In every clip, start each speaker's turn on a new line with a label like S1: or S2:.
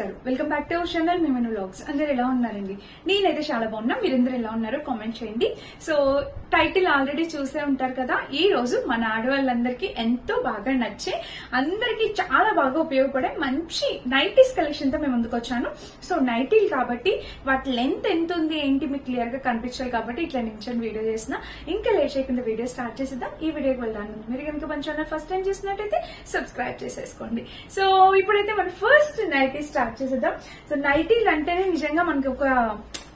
S1: నమస్కారం, welcome back to our channel మిమను vlogs. అందరు ఎలా ఉన్నారండి? నేనైతే చాలా బాగున్నా. మీరందరూ ఎలా ఉన్నారో కామెంట్ చేయండి. సో టైటిల్ ఆల్రెడీ చూసే ఉంటారు కదా. ఈ రోజు మన ఆడవాళ్ళందరికీ ఎంతో బాగా నచ్చే, అందరికీ చాలా బాగా ఉపయోగపడే మంచి నైటీస్ కలెక్షన్ తో మేము ముందుకు వచ్చాను. సో నైటీలు కాబట్టి వాటి లెంత్ ఎంత ఉంది ఏంటి మీకు క్లియర్ గా కనిపించాలి కాబట్టి ఇట్లా నిమిషం వీడియో చేసిన. ఇంకా లేట్ చేయకుండా వీడియో స్టార్ట్ చేసేద్దాం. ఈ వీడియోకి వెళ్ళాను. మీరు కనుక మన ఛానల్ ఫస్ట్ టైం చేసినట్టయితే సబ్స్క్రైబ్ చేసేసుకోండి. సో ఇప్పుడైతే మన ఫస్ట్ నైటీ స్టార్ట్ చేసేద్దాం. సో నైటీలు అంటేనే నిజంగా మనకి ఒక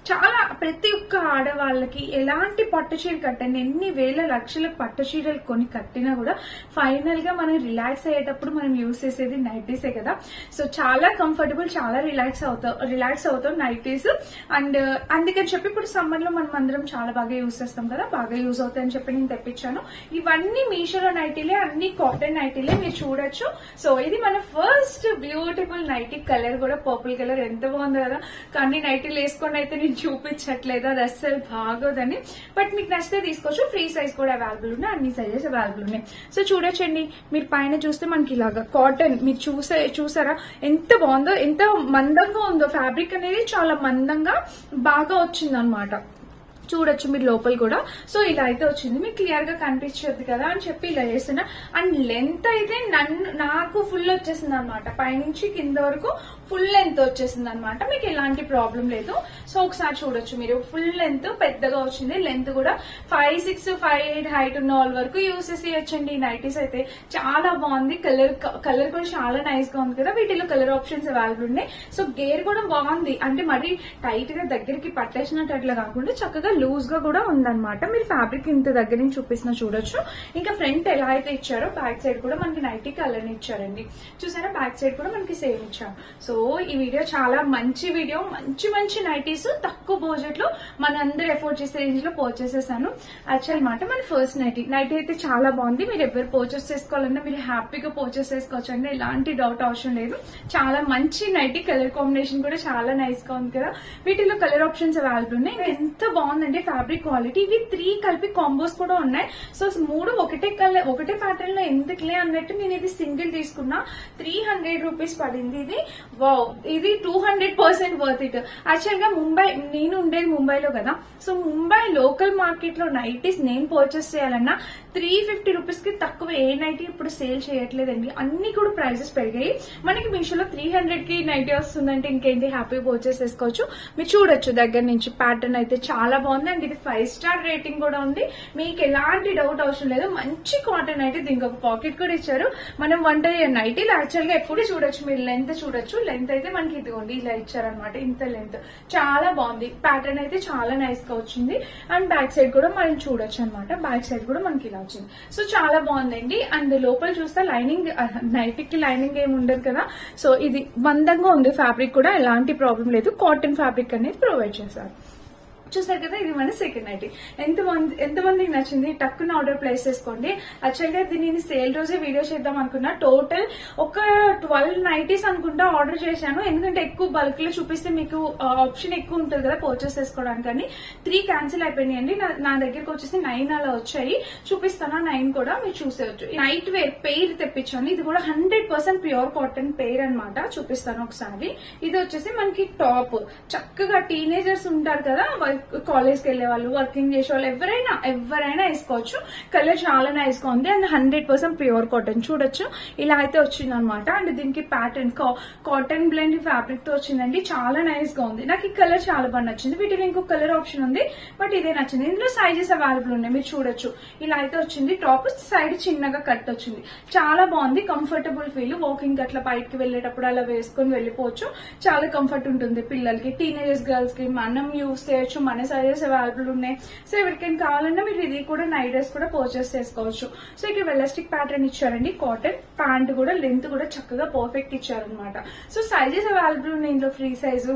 S1: చాలా ప్రతి ఒక్క ఆడవాళ్ళకి ఎలాంటి పట్టు చీర కట్టండి, ఎన్ని వేల లక్షల పట్టు చీరలు కొని కట్టినా కూడా ఫైనల్ గా మనం రిలాక్స్ అయ్యేటప్పుడు మనం యూజ్ చేసేది నైటీసే కదా. సో చాలా కంఫర్టబుల్, చాలా రిలాక్స్ అవుతాం నైటీస్. అండ్ అందుకని చెప్పి ఇప్పుడు సమ్మర్ లో మనం అందరం చాలా బాగా యూజ్ చేస్తాం కదా, బాగా యూజ్ అవుతాయని చెప్పి నేను తెప్పించాను. ఇవన్నీ మీషోలో నైటీలే, అన్ని కాటన్ నైటీలే, మీరు చూడొచ్చు. సో ఇది మన ఫస్ట్ బ్యూటిఫుల్ నైటీ. కలర్ కూడా పర్పుల్ కలర్ ఎంత బాగుంది కదా. కానీ నైటీలు వేసుకొని అయితే నేను చూపించట్లేదు, అది అస్సలు బాగోదని. బట్ మీకు నచ్చితే తీసుకోవచ్చు. ఫ్రీ సైజ్ కూడా అవైలబుల్ ఉన్నాయి, అన్ని సైజెస్ అవైలబుల్ ఉన్నాయి. సో చూడొచ్చండి, మీరు పైన చూస్తే మనకి ఇలాగా కాటన్, మీరు చూసారా ఎంత బాగుందో, ఎంత మందంగా ఉందో. ఫ్యాబ్రిక్ అనేది చాలా మందంగా బాగా వచ్చింది అనమాట. చూడొచ్చు మీరు లోపల కూడా. సో ఇలా అయితే వచ్చింది, మీకు క్లియర్ గా కనిపించదు కదా అని చెప్పి ఇలా చేస్తున్నా. అండ్ లెంత్ అయితే నాకు ఫుల్ వచ్చేసింది అనమాట. పైనుంచి కింద వరకు ఫుల్ లెంత్ వచ్చేసింది అనమాట. మీకు ఎలాంటి ప్రాబ్లం లేదు. సో ఒకసారి చూడొచ్చు మీరు, ఫుల్ లెంత్ పెద్దగా వచ్చింది. లెంత్ కూడా 5'6", 5'8" హైట్ ఉన్న వాళ్ళ వరకు యూస్ చేసేయచ్చండి. ఈ నైటీస్ అయితే చాలా బాగుంది. కలర్ కూడా చాలా నైస్ గా ఉంది కదా. వీటిలో కలర్ ఆప్షన్స్ అవైలబుల్ ఉన్నాయి. సో గేర్ కూడా బాగుంది, అంటే మరి టైట్ గా దగ్గరికి పట్టేసినట్టు అట్లా కాకుండా చక్కగా లూజ్ గా కూడా ఉందన్నమాట. మీరు ఫ్యాబ్రిక్ ఇంత దగ్గర నుంచి చూపిస్తున్నా చూడొచ్చు. ఇంకా ఫ్రంట్ ఎలా అయితే ఇచ్చారో బ్యాక్ సైడ్ కూడా మనకి నైటీ కలర్ ఇచ్చారండి. చూసారా, బ్యాక్ సైడ్ కూడా మనకి సేమ్ ఇచ్చారు. సో ఈ వీడియో చాలా మంచి వీడియో. మంచి నైటీస్ తక్కువ బడ్జెట్ లో మన అందరు ఎఫోర్డ్ చేసే రేంజ్ లో పర్చేస్ చేశాను. యాక్చువల్ మాట మన ఫస్ట్ నైటీ అయితే చాలా బాగుంది. మీరు ఎవరు పర్చేస్ చేసుకోవాలన్నా మీరు హ్యాపీగా పర్చేస్ చేసుకోవచ్చు అండి, ఎలాంటి డౌట్ అవసరం లేదు. చాలా మంచి నైటీ. కలర్ కాంబినేషన్ కూడా చాలా నైస్ గా ఉంది కదా. వీటిలో కలర్ ఆప్షన్స్ అవైలబుల్ ఉన్నాయి. ఎంత బాగుందండి ఫ్యాబ్రిక్ క్వాలిటీ. ఇవి 3 కలిపి కాంబోస్ కూడా ఉన్నాయి. సో 3 ఒకటే ప్యాటర్న్ లో ఎందుకులే అన్నట్టు నేను ఇది సింగిల్ తీసుకున్నా. 300 రూపీస్ పడింది. ఇది వావ్, ఇది 200% వర్త్ ఇట్. యాక్చువల్ గా నేను ఉండేది ముంబైలో కదా. సో ముంబై లోకల్ మార్కెట్ లో నైటీస్ నేను పర్చేస్ చేయాలన్నా 350 రూపీస్ కి తక్కువ ఏ నైటీ ఇప్పుడు సేల్ చేయట్లేదండి. అన్ని కూడా ప్రైజెస్ పెరిగాయి. మనకి మీషోలో 300 కి నైటీ వస్తుందంటే ఇంకేంటి, హ్యాపీ పర్చేస్ చేసుకోవచ్చు. మీరు చూడొచ్చు దగ్గర నుంచి. ప్యాటర్న్ అయితే చాలా బాగుంది. అండ్ ఇది 5 స్టార్ రేటింగ్ కూడా ఉంది. మీకు ఎలాంటి డౌట్ అవసరం లేదు. మంచి కాటన్ అయితే, దీనికి ఒక పాకెట్ కూడా ఇచ్చారు. మనం వంట నైటీలు యాక్చువల్ గా ఎప్పుడు చూడొచ్చు. మీరు లెంత్ చూడొచ్చు. లెంత్ అయితే మనకి ఇదిగోండి ఇలా ఇచ్చారనమాట. ఇంత లెంత్ చాలా బాగుంది. ప్యాటర్న్ అయితే చాలా నైస్ గా వచ్చింది. అండ్ బ్యాక్ సైడ్ కూడా మనం చూడొచ్చు అనమాట. బ్యాక్ సైడ్ కూడా మనకి ఇలా వచ్చింది. సో చాలా బాగుందండి. అండ్ లోపల చూస్తే లైనింగ్, నైటీకి లైనింగ్ ఏమి ఉండదు కదా. సో ఇది మందంగా ఉంది. ఫ్యాబ్రిక్ కూడా ఎలాంటి ప్రాబ్లం లేదు. కాటన్ ఫ్యాబ్రిక్ అనేది ప్రొవైడ్ చేశారు. చూసారు కదా, ఇది మన సెకండ్ నైటీ. ఎంతమందికి నచ్చింది టక్కున ఆర్డర్ ప్లేస్ చేసుకోండి. యాక్చువల్ గా దీన్ని సేల్ రోజే వీడియో చేద్దాం అనుకున్నా. టోటల్ ఒక 12 నైటీస్ అనుకుంటా ఆర్డర్ చేశాను. ఎందుకంటే ఎక్కువ బల్క్ లో చూపిస్తే మీకు ఆప్షన్ ఎక్కువ ఉంటుంది కదా పర్చేస్ చేసుకోవడానికి. కానీ 3 క్యాన్సిల్ అయిపోయినాయండి. నా దగ్గరకు వచ్చేసి 9 అలా వచ్చాయి. చూపిస్తాను 9 కూడా మీరు చూసేవచ్చు. నైట్ వేర్ పెయిర్ తెప్పించాను. ఇది కూడా 100% ప్యూర్ కాటన్ పెయిర్ అనమాట. చూపిస్తాను ఒకసారి. ఇది వచ్చేసి మనకి టాప్. చక్కగా టీనేజర్స్ ఉంటారు కదా, కాలేజ్ కి వెళ్లే వాళ్ళు, వర్కింగ్ చేసే వాళ్ళు, ఎవరైనా వేసుకోవచ్చు. కలర్ చాలా నైస్ గా ఉంది. And 100% pure cotton. చూడొచ్చు ఇలా అయితే వచ్చింది అనమాట. అండ్ దీనికి ప్యాటర్న్ కాటన్ బ్లెండ్ ఫ్యాబ్రిక్ తో వచ్చిందండి. చాలా నైస్ గా ఉంది. నాకు ఈ కలర్ చాలా బాగా నచ్చింది. వీటిలో ఇంకొక కలర్ ఆప్షన్ ఉంది, బట్ ఇదే నచ్చింది. ఇందులో సైజెస్ అవైలబుల్ ఉన్నాయి, మీరు చూడొచ్చు. ఇలా అయితే వచ్చింది. టాప్ సైడ్ చిన్నగా కట్ వచ్చింది. చాలా బాగుంది. Comfortable feel. వాకింగ్ అట్లా బయటకి వెళ్లేటప్పుడు అలా వేసుకొని వెళ్ళిపోవచ్చు. చాలా కంఫర్ట్ ఉంటుంది పిల్లలకి, టీనేజర్స్ గర్ల్స్ కి. మనం యూస్ చేయొచ్చు. మన సైజెస్ అవైలబుల్ ఉన్నాయి. సో ఎవరికైనా కావాలన్నా మీరు ఇది కూడా నైట్ డ్రెస్ కూడా పర్చేస్ చేసుకోవచ్చు. సో ఇక్కడ ఎలాస్టిక్ ప్యాటర్న్ ఇచ్చారండి. కాటన్ ప్యాంట్ కూడా లెంత్ కూడా చక్కగా పర్ఫెక్ట్ ఇచ్చారనమాట. సో సైజెస్ అవైలబుల్ ఉన్నాయి ఇందులో. ఫ్రీ సైజు,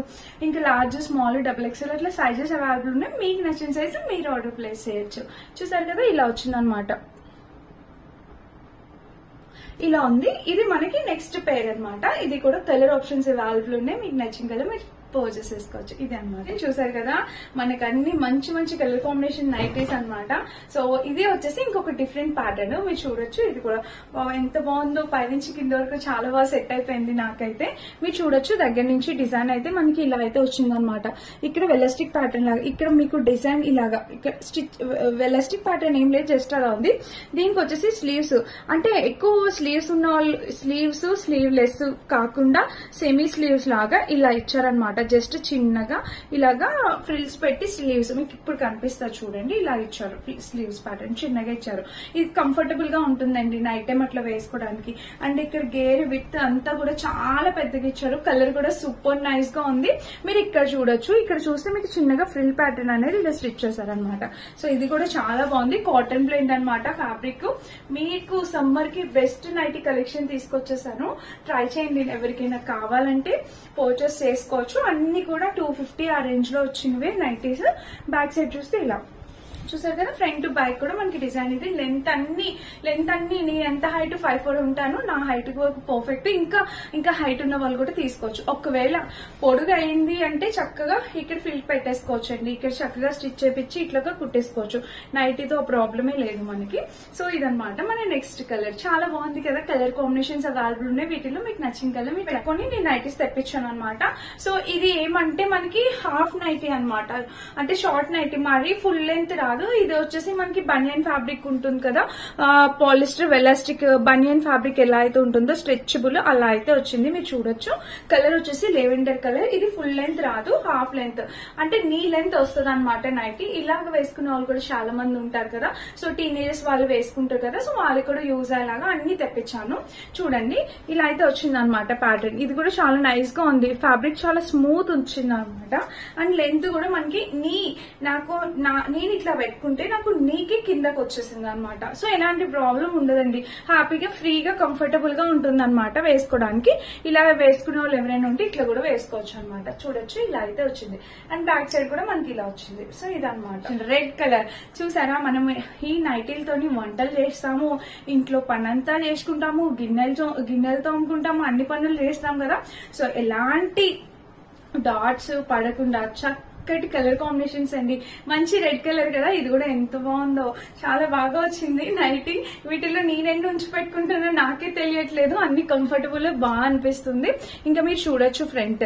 S1: ఇంకా లార్జ్, స్మాల్, XXL అట్లా సైజెస్ అవైలబుల్ ఉన్నాయి. మీకు నచ్చిన సైజు మీరు ఆర్డర్ ప్లేస్ చేయొచ్చు. చూసారు కదా, ఇలా వచ్చిందనమాట. ఇలా ఉంది. ఇది మనకి నెక్స్ట్ పేర్ అనమాట. ఇది కూడా కలర్ ఆప్షన్స్ అవైలబుల్ ఉన్నాయి. మీకు నచ్చిన కదా మీరు పోజెస్ వేసుకోవచ్చు. ఇది అనమాట. చూసారు కదా మనకి అన్ని మంచి మంచి కలర్ కాంబినేషన్ నైటీస్ అనమాట. సో ఇది వచ్చేసి ఇంకొక డిఫరెంట్ ప్యాటర్న్ మీరు చూడొచ్చు. ఇది కూడా ఎంత బాగుందో, పైనుంచి కింద వరకు చాలా బాగా సెట్ అయిపోయింది నాకైతే. మీరు చూడొచ్చు దగ్గర నుంచి డిజైన్ అయితే మనకి ఇలా అయితే వచ్చింది అనమాట. ఇక్కడ వెలాస్టిక్ ప్యాటర్న్ లాగా, ఇక్కడ మీకు డిజైన్ ఇలాగా, ఇక్కడ స్టిచ్ వెలాస్టిక్ ప్యాటర్న్ ఏం లేదు, జస్ట్ అలా ఉంది. దీనికి వచ్చేసి స్లీవ్స్, అంటే ఎక్కువ స్లీవ్స్ ఉన్న వాళ్ళు స్లీవ్స్ స్లీవ్లెస్ కాకుండా సెమీ స్లీవ్స్ లాగా ఇలా ఇచ్చారనమాట. జస్ట్ చిన్నగా ఇలాగా ఫ్రిల్స్ పెట్టి స్లీవ్స్ మీకు ఇప్పుడు కనిపిస్తారు చూడండి, ఇలా ఇచ్చారు. స్లీవ్స్ ప్యాటర్న్ చిన్నగా ఇచ్చారు. ఇది కంఫర్టబుల్ గా ఉంటుందండి నైట్ టైం అట్లా వేసుకోవడానికి. అండ్ ఇక్కడ గేర్ విత్ అంతా కూడా చాలా పెద్దగా ఇచ్చారు. కలర్ కూడా సూపర్ నైస్ గా ఉంది. మీరు ఇక్కడ చూడొచ్చు, ఇక్కడ చూస్తే మీకు చిన్నగా ఫ్రిల్ ప్యాటర్న్ అనేది ఇలా స్టిచ్ చేశారనమాట. సో ఇది కూడా చాలా బాగుంది. కాటన్ బ్లెండ్ అనమాట ఫ్యాబ్రిక్. మీకు సమ్మర్ కి బెస్ట్ నైటీ కలెక్షన్ తీసుకొచ్చేసాను. ట్రై చేయండి, ఎవరికైనా కావాలంటే పర్చేస్ చేసుకోవచ్చు. అన్ని కూడా 250 ఆ రేంజ్ లో వచ్చినవే నైటీస్. బ్యాక్ సైడ్ చూస్తే ఇలా చూసారు కదా, ఫ్రంట్ టు బ్యాక్ కూడా మనకి డిజైన్ ఇది. లెంత్ అన్ని నేను ఎంత హైట్ 5'4" ఉంటాను, నా హైట్ పర్ఫెక్ట్. ఇంకా హైట్ ఉన్న వాళ్ళు కూడా తీసుకోవచ్చు. ఒకవేళ పొడుగు అయింది అంటే చక్కగా ఇక్కడ ఫిల్ పెట్టేసుకోవచ్చు అండి. ఇక్కడ చక్కగా స్టిచ్ చేపించి ఇట్లాగా కుట్టేసుకోవచ్చు. నైటీతో ప్రాబ్లమే లేదు మనకి. సో ఇదనమాట మన నెక్స్ట్ కలర్. చాలా బాగుంది కదా, కలర్ కాంబినేషన్స్ అవైలబుల్ ఉన్నాయి. వీటిలో మీకు నచ్చిన కలర్ మీరు పెట్టుకొని నేను నైటీస్ తెప్పించాను అనమాట. సో ఇది ఏమంటే మనకి హాఫ్ నైటీ అనమాట, అంటే షార్ట్ నైటీ, మరి ఫుల్ లెంత్ రాదు. ఇది వచ్చేసి మనకి బనియన్ ఫ్యాబ్రిక్ ఉంటుంది కదా, పాలిస్టర్ వెలాస్టిక్ బనియన్ ఫ్యాబ్రిక్ ఎలా అయితే ఉంటుందో స్ట్రెచబుల్ అలా అయితే వచ్చింది. మీరు చూడొచ్చు. కలర్ వచ్చేసి లెవెండర్ కలర్. ఇది ఫుల్ లెంత్ రాదు, హాఫ్ లెంత్, అంటే నీ లెంత్ వస్తుంది అనమాట నైటీ. ఇలాగ వేసుకునే వాళ్ళు కూడా చాలా మంది ఉంటారు కదా, సో టీనేజర్స్ వాళ్ళు వేసుకుంటారు కదా, సో వాళ్ళకి కూడా యూజ్ అయ్యేలాగా అన్ని తెప్పించాను. చూడండి ఇలా అయితే వచ్చింది అనమాట ప్యాటర్న్. ఇది కూడా చాలా నైస్ గా ఉంది. ఫ్యాబ్రిక్ చాలా స్మూత్ వచ్చింది అనమాట. అండ్ లెంత్ కూడా మనకి నేను ఇట్లా పెట్టుకుంటే నాకు నీకి కిందకు వచ్చేసింది అనమాట. సో ఎలాంటి ప్రాబ్లం ఉండదండి. హ్యాపీగా ఫ్రీగా కంఫర్టబుల్ గా ఉంటుంది అనమాట వేసుకోవడానికి. ఇలా వేసుకునే వాళ్ళు ఎవరైనా ఉంటే ఇట్లా కూడా వేసుకోవచ్చు అనమాట. చూడొచ్చు ఇలా అయితే వచ్చింది. అండ్ బ్యాక్ సైడ్ కూడా మనకి ఇలా వచ్చింది. సో ఇదనమాట రెడ్ కలర్. చూసారా, మనం ఈ నైటీలతోని వంటలు చేస్తాము, ఇంట్లో పనంతా చేసుకుంటాము, గిన్నెలు తోముకుంటాము, అన్ని పనులు చేస్తాం కదా. సో ఎలాంటి డాట్స్ పడకుండా చక్కటి కలర్ కాంబినేషన్స్ అండి. మంచి రెడ్ కలర్ కదా, ఇది కూడా ఎంత బాగుందో, చాలా బాగా వచ్చింది నైటీ. వీటిలో నేనెన్ని ఉంచి పెట్టుకుంటున్నా నాకే తెలియట్లేదు, అన్ని కంఫర్టబుల్ బాగా అనిపిస్తుంది. ఇంకా మీరు చూడొచ్చు ఫ్రంట్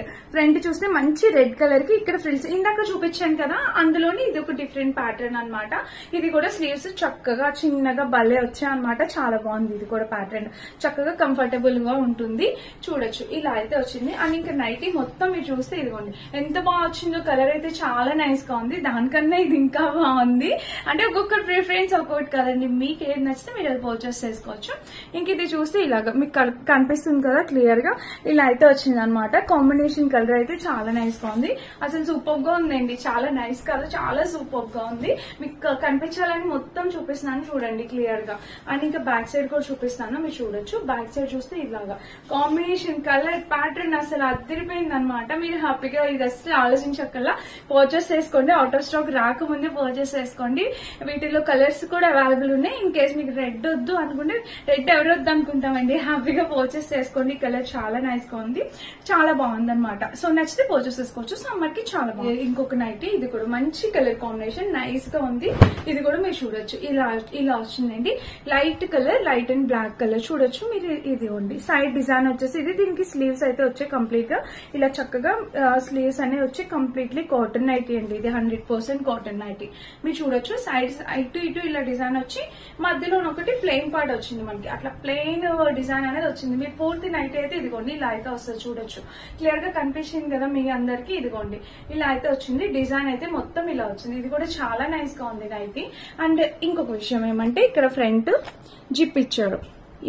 S1: చూస్తే మంచి రెడ్ కలర్ కి ఇక్కడ ఫ్రిల్స్ ఇందాక చూపించాను కదా, అందులోని ఇది ఒక డిఫరెంట్ ప్యాటర్న్ అనమాట. ఇది కూడా స్లీవ్స్ చక్కగా చిన్నగా భలే వచ్చాయి అనమాట. చాలా బాగుంది. ఇది కూడా ప్యాటర్న్ చక్కగా కంఫర్టబుల్ గా ఉంటుంది. చూడొచ్చు ఇలా అయితే వచ్చింది. అండ్ ఇంకా నైటీ మొత్తం మీరు చూస్తే ఇదిగోండి ఎంత బాగా వచ్చిందో. కలర్ అయితే చాలా నైస్ గా ఉంది. దానికన్నా ఇది ఇంకా బాగుంది. అంటే ఒక్కొక్కటి ప్రిఫరెన్స్ ఒక్కొక్కటి కదండి, మీకు ఏది నచ్చితే మీరు అది పర్చేస్ చేసుకోవచ్చు. ఇంక ఇది చూస్తే ఇలాగా మీకు కనిపిస్తుంది కదా క్లియర్ గా, ఇలా అయితే వచ్చింది అనమాట. కాంబినేషన్ కలర్ అయితే చాలా నైస్ గా ఉంది. అసలు సూపర్ గా ఉందండి. చాలా నైస్ కలర్, చాలా సూపర్ గా ఉంది. మీకు కనిపించాలని మొత్తం చూపిస్తున్నాను చూడండి క్లియర్ గా. అండ్ ఇంకా బ్యాక్ సైడ్ కూడా చూపిస్తాను, మీరు చూడొచ్చు. బ్యాక్ సైడ్ చూస్తే ఇలాగా కాంబినేషన్ కలర్ ప్యాటర్న్ అసలు అదిరిపోయింది అనమాట. మీరు హ్యాపీగా ఇది అసలు ఆలోచించక్కల్లా పర్చేస్ చేసుకోండి. అవుట్ ఆఫ్ స్టాక్ రాకముందే పర్చేస్ చేసుకోండి. వీటిలో కలర్స్ కూడా అవైలబుల్ ఉన్నాయి. ఇన్ కేస్ మీకు రెడ్ వద్దు అనుకుంటే, రెడ్ ఎవరు వద్దు అనుకుంటామండి, హ్యాపీగా పర్చేస్ చేసుకోండి. కలర్ చాలా నైస్ గా ఉంది, చాలా బాగుంది అనమాట. సో నచ్చితే పర్చేస్ చేసుకోవచ్చు. సమ్మర్ కి చాలా బాగుంది. ఇంకొక నైటీ, ఇది కూడా మంచి కలర్ కాంబినేషన్ నైస్ గా ఉంది. ఇది కూడా మీరు చూడొచ్చు. ఇలా వచ్చిందండి. Light colour, light and black colour చూడొచ్చు మీరు. ఇది ఉంది సైడ్ డిజైన్ వచ్చేసి ఇది. దీనికి స్లీవ్స్ అయితే వచ్చాయి కంప్లీట్ గా. ఇలా చక్కగా స్లీవ్స్ అనేవి వచ్చి కంప్లీట్లీ కాటన్ నైటీ అండి. ఇది 100% కాటన్ నైటీ. మీరు చూడొచ్చు సైడ్ ఇటు ఇలా డిజైన్ వచ్చి మధ్యలో ఒకటి ప్లెయిన్ పార్ట్ వచ్చింది మనకి. అట్లా ప్లెయిన్ డిజైన్ అనేది వచ్చింది. మీరు పూర్తి నైటీ అయితే ఇదిగోండి ఇలా అయితే వస్తుంది. చూడొచ్చు క్లియర్ గా కనిపించింది కదా మీ అందరికి. ఇదిగోండి ఇలా అయితే వచ్చింది. డిజైన్ అయితే మొత్తం ఇలా వచ్చింది. ఇది కూడా చాలా నైస్ గా ఉంది నైటీ. అండ్ ఇంకొక విషయం ఏమంటే ఇక్కడ ఫ్రంట్ జిప్ ఇచ్చారు.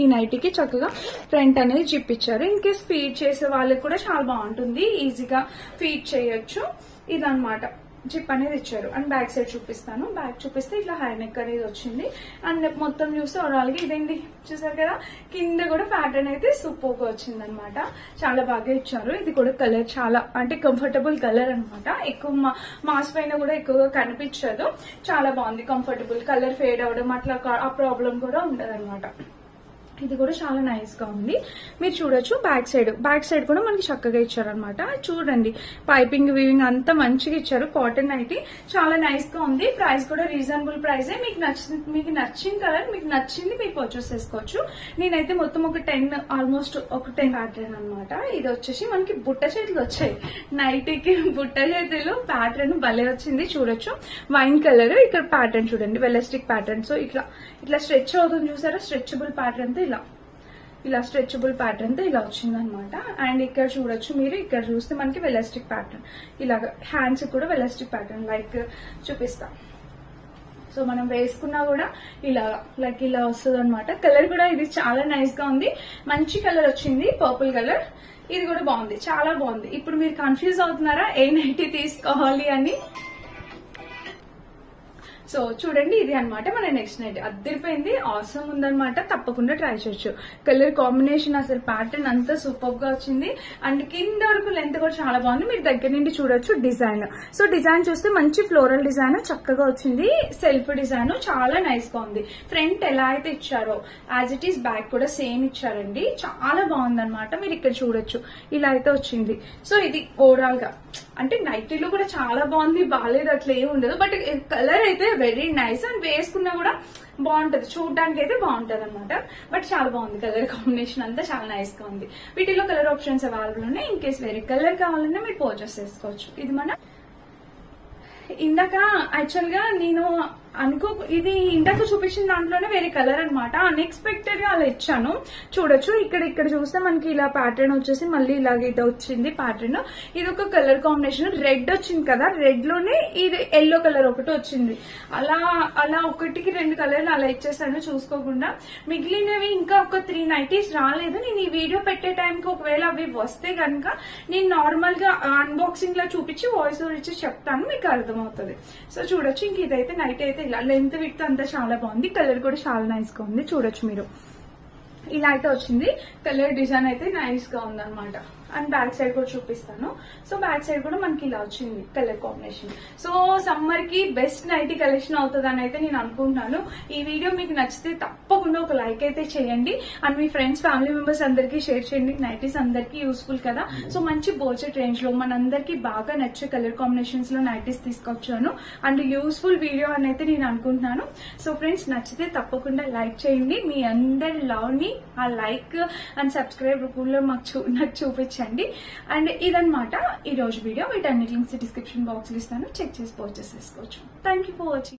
S1: ఈ నైటీకి చక్కగా ఫ్రంట్ అనేది జిప్ ఇచ్చారు. ఇన్ కేస్ ఫీడ్ చేసే వాళ్ళకి కూడా చాలా బాగుంటుంది, ఈజీగా ఫీడ్ చేయొచ్చు. ఇదనమాట జిప్ అనేది ఇచ్చారు. అండ్ బ్యాక్ సైడ్ చూపిస్తాను. బ్యాక్ చూపిస్తే ఇట్లా హై నెక్ అనేది వచ్చింది. అండ్ మొత్తం చూస్తే ఓవరాల్ గా ఇదండి. చూసారు కదా, కింద కూడా ప్యాటర్న్ అయితే సూపర్ గా వచ్చింది అనమాట. చాలా బాగా ఇచ్చారు. ఇది కూడా కలర్ చాలా అంటే కంఫర్టబుల్ కలర్ అనమాట. ఎక్కువ మాస్ పైన కూడా ఎక్కువగా కనిపించదు. చాలా బాగుంది, కంఫర్టబుల్. కలర్ ఫేడ్ అవడం అట్లా ఆ ప్రాబ్లం కూడా ఉండదు అనమాట. ఇది కూడా చాలా నైస్ గా ఉంది. మీరు చూడొచ్చు బ్యాక్ సైడ్ కూడా మనకి చక్కగా ఇచ్చారనమాట. చూడండి పైపింగ్ వీవింగ్ అంతా మంచిగా ఇచ్చారు. కాటన్ నైటీ చాలా నైస్ గా ఉంది. ప్రైస్ కూడా రీజనబుల్ ప్రైస్. మీకు నచ్చిన కలర్ మీకు నచ్చింది మీరు పర్చేస్ చేసుకోవచ్చు. నేనైతే మొత్తం ఆల్మోస్ట్ ఒక 10 ప్యాటర్న్ అనమాట. ఇది వచ్చేసి మనకి బుట్ట చేతులు వచ్చాయి. నైటీకి బుట్ట చేతులు ప్యాటర్న్ భలే వచ్చింది. చూడొచ్చు వైన్ కలర్. ఇక్కడ ప్యాటర్న్ చూడండి వెలస్టిక్ ప్యాటర్న్. సో ఇట్లా స్ట్రెచ్ అవుతుంది చూసారా, స్ట్రెచబుల్ ప్యాటర్న్ తో ఇలా స్ట్రెచబుల్ ప్యాటర్న్ తో ఇలా వచ్చింది అనమాట. అండ్ ఇక్కడ చూడొచ్చు మీరు, ఇక్కడ చూస్తే మనకి వెలాస్టిక్ ప్యాటర్న్, ఇలాగ హ్యాండ్స్ కూడా వెలాస్టిక్ ప్యాటర్న్ లైక్ చూపిస్తాం. సో మనం వేసుకున్నా కూడా ఇలా వస్తుంది అనమాట. కలర్ కూడా ఇది చాలా నైస్ గా ఉంది. మంచి కలర్ వచ్చింది, పర్పుల్ కలర్. ఇది కూడా బాగుంది, చాలా బాగుంది. ఇప్పుడు మీరు కన్ఫ్యూజ్ అవుతున్నారా ఏ నైటీ తీసుకోవాలి అని? సో చూడండి ఇది అనమాట మన నెక్స్ట్ నైట్. అద్దరిపోయింది, ఆసమ్ ఉందనమాట. తప్పకుండా ట్రై చేయొచ్చు. కలర్ కాంబినేషన్ అసలు ప్యాటర్న్ అంతా సూపర్ గా వచ్చింది. అండ్ కింద వరకు లెంత్ కూడా చాలా బాగుంది. మీరు దగ్గర నుండి చూడొచ్చు డిజైన్. సో డిజైన్ చూస్తే మంచి ఫ్లోరల్ డిజైన్ చక్కగా వచ్చింది. సెల్ఫ్ డిజైన్ చాలా నైస్ గా ఉంది. ఫ్రంట్ ఎలా అయితే ఇచ్చారో యాజ్ ఇట్ ఈస్ బ్యాక్ కూడా సేమ్ ఇచ్చారండి. చాలా బాగుంది అనమాట. మీరు ఇక్కడ చూడొచ్చు ఇలా అయితే వచ్చింది. సో ఇది ఓవరాల్ గా అంటే నైటీలో కూడా చాలా బాగుంది, బాగాలేదు అట్లా ఏమి ఉండదు. బట్ కలర్ అయితే వెరీ నైస్. అండ్ వేసుకున్నా కూడా బాగుంటది, చూడడానికి అయితే బాగుంటది అనమాట. బట్ చాలా బాగుంది, కలర్ కాంబినేషన్ అంతా చాలా నైస్ గా ఉంది. వీటిలో కలర్ ఆప్షన్స్ అవైలబుల్ ఉన్నాయి. ఇన్ కేస్ వేరే కలర్ కావాలన్నా మీరు పర్చేస్ చేసుకోవచ్చు. ఇది మన ఇందాక యాక్చువల్ గా నేను ఇది ఇందాక చూపించిన దాంట్లోనే వేరే కలర్ అనమాట. అన్ఎక్స్పెక్టెడ్ గా అలా ఇచ్చాను. చూడొచ్చు ఇక్కడ చూస్తే మనకి ఇలా ప్యాటర్న్ వచ్చేసి మళ్ళీ ఇలాగ ఇది వచ్చింది ప్యాటర్న్. ఇది ఒక కలర్ కాంబినేషన్ రెడ్ వచ్చింది కదా, రెడ్ లోనే ఇది ఎల్లో కలర్ ఒకటి వచ్చింది. అలా ఒకటికి 2 కలర్లు అలా ఇచ్చేసాను చూసుకోకుండా. మిగిలినవి ఇంకా ఒక 3 నైటీస్ రాలేదు. నేను ఈ వీడియో పెట్టే టైంకి ఒకవేళ అవి వస్తే కనుక నేను నార్మల్ గా అన్బాక్సింగ్ లా చూపించి వాయిస్ ఓవర్ ఇచ్చి చెప్తాను, మీకు అర్థమవుతుంది. సో చూడొచ్చు ఇంక ఇదైతే నైట్ అయితే ఇలా లెంత్ విడ్త్ అంతా చాలా బాగుంది. కలర్ కూడా చాలా నైస్ గా ఉంది. చూడొచ్చు మీరు ఇలా అయితే వచ్చింది. కలర్ డిజైన్ అయితే నైస్ గా ఉంది అనమాట. అండ్ బ్యాక్ సైడ్ కూడా చూపిస్తాను. సో బ్యాక్ సైడ్ కూడా మనకి ఇలా వచ్చింది కలర్ కాంబినేషన్. సో సమ్మర్ కి బెస్ట్ నైటీ కలెక్షన్ అవుతుంది అని అయితే నేను అనుకుంటున్నాను. ఈ వీడియో మీకు నచ్చితే తప్పకుండా ఒక లైక్ అయితే చేయండి. And me friends family members అందరికీ షేర్ చేయండి. నైటీస్ అందరికీ యూస్ఫుల్ కదా. సో మంచి బడ్జెట్ రేంజ్ లో మనందరికీ బాగా నచ్చే కలర్ కాంబినేషన్స్ లో నైటీస్ తీసుకొచ్చాను. అండ్ యూస్ఫుల్ వీడియో అని అయితే నేను అనుకుంటున్నాను. సో ఫ్రెండ్స్ నచ్చితే తప్పకుండా లైక్ చేయండి. మీ అందరి లవ్ ని ఆ లైక్ అండ్ సబ్స్క్రైబ్ రూపంలో నాకు చూపించండి. అండ్ ఇదన్నమాట ఈ రోజు వీడియో. వీటన్నిటి లింక్స్ డిస్క్రిప్షన్ బాక్స్ లో ఇస్తాను, చెక్ చేసి పర్చేస్ చేసుకోవచ్చు. Thank you for watching.